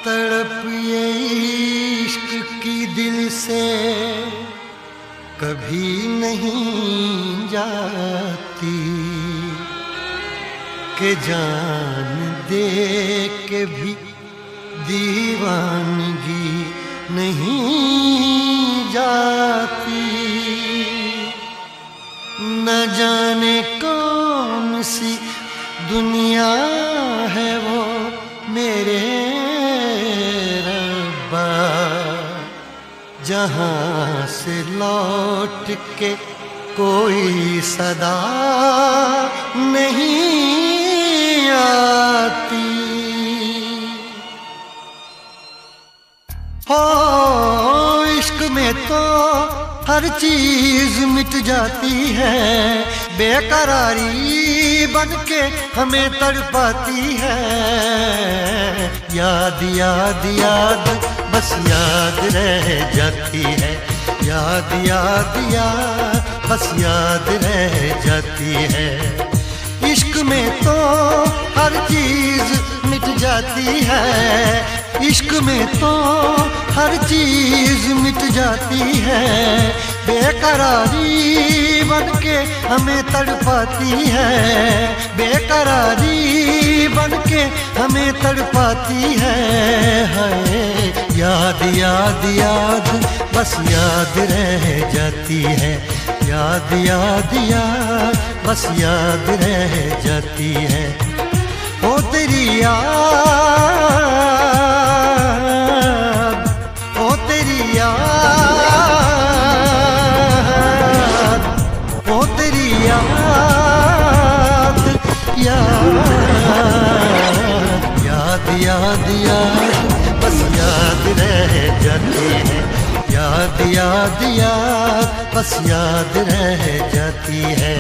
तड़प ये इश्क की दिल से कभी नहीं जाती कि जान दे के भी दीवानगी नहीं जाती। न जाने कौन सी दुनिया है वो मेरे रब्बा, जहाँ से लौट के कोई सदा नहीं आती। हो इश्क में तो हर चीज मिट जाती है, बेकरारी बनके हमें तड़पाती है। याद याद याद बस याद रह जाती है, याद याद याद बस याद रह जाती है। इश्क में तो हर चीज मिट जाती है, इश्क में तो हर चीज मिट जाती है। बेकरारी बनके हमें तड़पाती है, बेकरारी बनके हमें तड़पाती है। हाय याद याद याद बस याद रह जाती है, याद याद याद बस याद रह जाती है। ओ तेरी याद, ओ तेरी याद, ओ तेरी याद, याद याद याद बस याद रह जाती है, याद याद याद बस याद रह जाती है।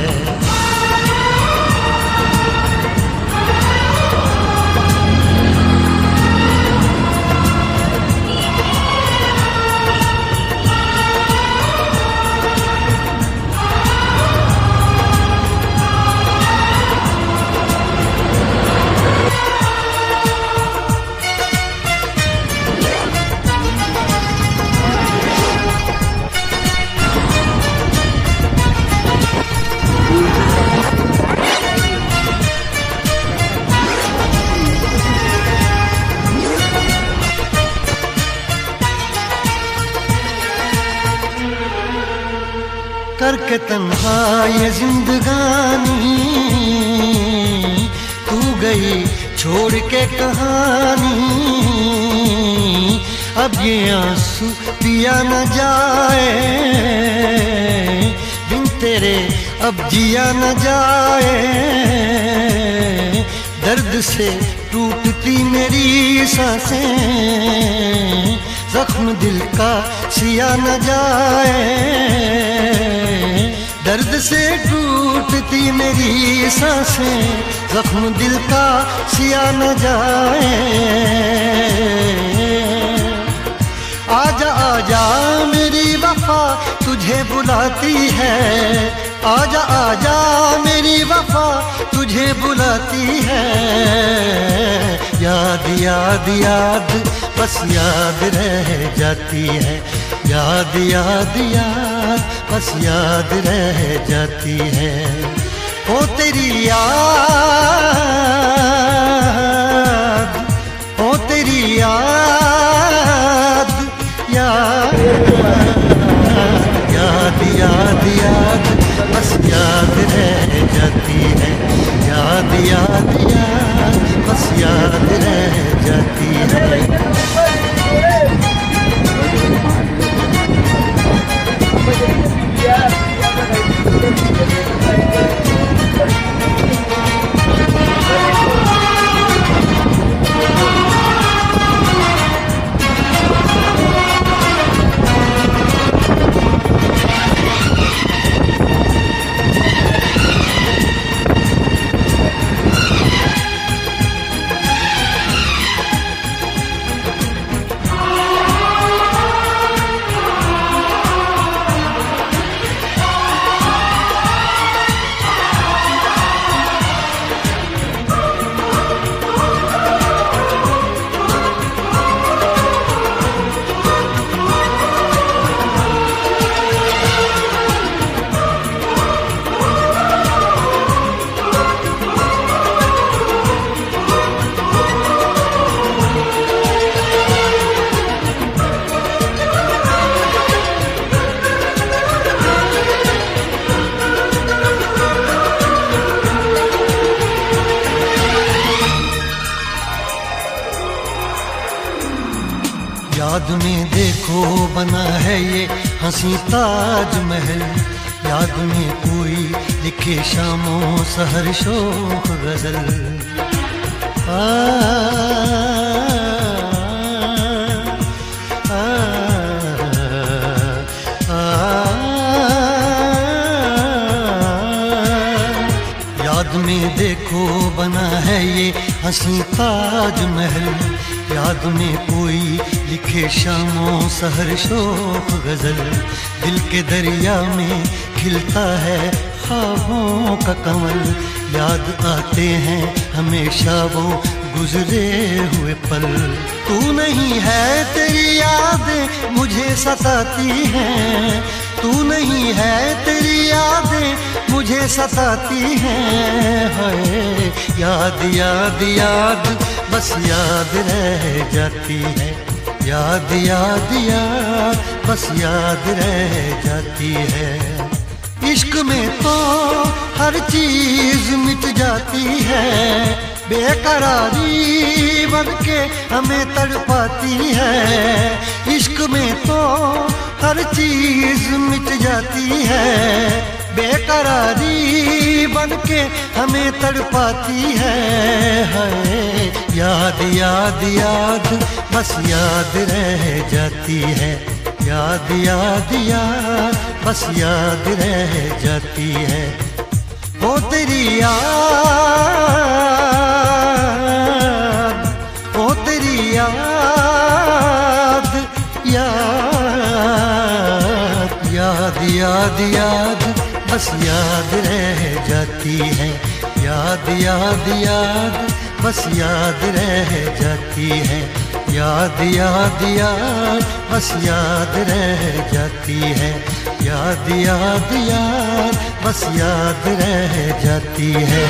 करके तन्हा ये जिंदगानी तू गई छोड़ के कहानी। अब ये आंसू पिया न जाए बिन तेरे, अब जिया न जाए। दर्द से टूटती मेरी सांसें, जख्म दिल का सिया न जाए। दर्द से टूटती मेरी सांसें, जख्म दिल का सिया न जाए। आजा आजा मेरी वफा तुझे बुलाती है, आजा आजा मेरी वफा तुझे बुलाती है। याद याद याद बस याद रह जाती है, याद याद याद बस याद रह जाती है। ओ तेरी याद, ओ तेरी याद, याद याद याद याद बस याद रह जाती है, याद याद याद बस याद रह जाती है। याद में देखो बना है ये हंसी ताजमहल, याद में कोई लिखे शामों सहर शोख गजल। याद में देखो बना है ये हंसी ताजमहल, याद में कोई लिखे शामों सहर शोख गजल। दिल के दरिया में खिलता है ख्वाबों का कमल, याद आते हैं हमेशा वो गुजरे हुए पल। तू नहीं है तेरी यादें मुझे सताती हैं, तू नहीं है तेरी यादें मुझे सताती हैं। हाय याद याद याद बस याद रह जाती है, याद याद याद बस याद रह जाती है। इश्क में तो हर चीज मिट जाती है, बेकरारी बनके हमें तड़पाती है। इश्क में तो हर चीज मिट जाती है, बेकरारी बनके हमें तड़पाती है। हाय याद याद याद बस याद रह जाती है, याद याद याद बस याद रह जाती है। वो तेरी याद, वो तेरी याद, याद याद याद याद बस याद रह जाती है, याद याद याद बस याद रह जाती है। याद याद याद बस याद रह जाती है, याद याद याद बस याद रह जाती है।